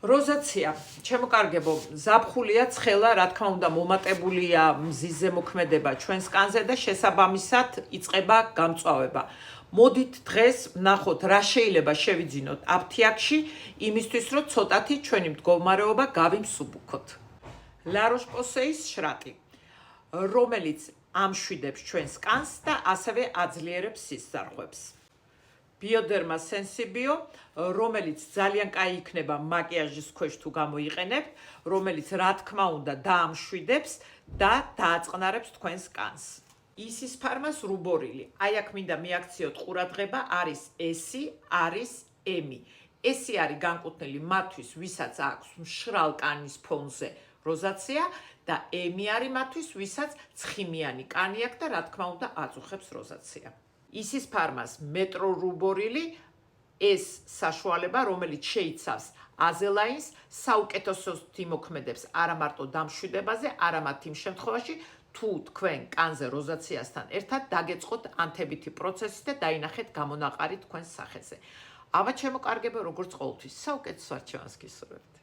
როზაცია, ჩემო კარგებო, ზაფხულია, ცხელა, რა თქმა უნდა, მომატებულია მზის ზემოქმედება ჩვენს კანზე და შესაბამისად იწყება გამწვავება. მოდით დღეს ვნახოთ, რა შეიძლება შევიძინოთ აფთიაქში, იმისთვის, რომ ცოტათი ჩვენი მდგომარეობა გავიმსუბუქოთ. ლა როშ-პოსეის შრატი, რომელიც ამშვიდებს ჩვენს კანს და ასევე აძლიერებს სისხლძარღვებს. ბიოდერმა სენსიბიო, რომელიც ძალიან კაი იქნება მაკიაჟის ქვეშ თუ გამოიყენებთ, რომელიც რა თქმა უნდა დაამშვიდებს და დააწყნარებს თქვენს კანს. ისის ფარმას რუბორილი. აი აქ მინდა მიაქციოთ ყურადღება, არის ესი, არის ემი. ესი არის განკუთვნილი მათთვის, ვისაც აქვს მშრალ კანის ფონზე როზაცია და ემი არის მათთვის, ვისაც ცხიმიანი კანი აქვს და რა თქმა უნდა აწუხებს როზაცია. ისის ფარმას მეტრორუბორილი ეს საშუალება, რომელიც შეიცავს აზელაინს, საუკეთესოდ იმოქმედებს არა მარტო დამშვიდებაზე, არამედ იმ შემთხვევაში, თუ თქვენ კანზე როზაციასთან ერთად დაგეწყოთ ანთებითი პროცესი და დაინახეთ გამონაყარი თქვენს სახეზე. აბა ჩემო კარგებო, როგორც ყოველთვის, საუკეთესო არჩევანს გისურვებთ.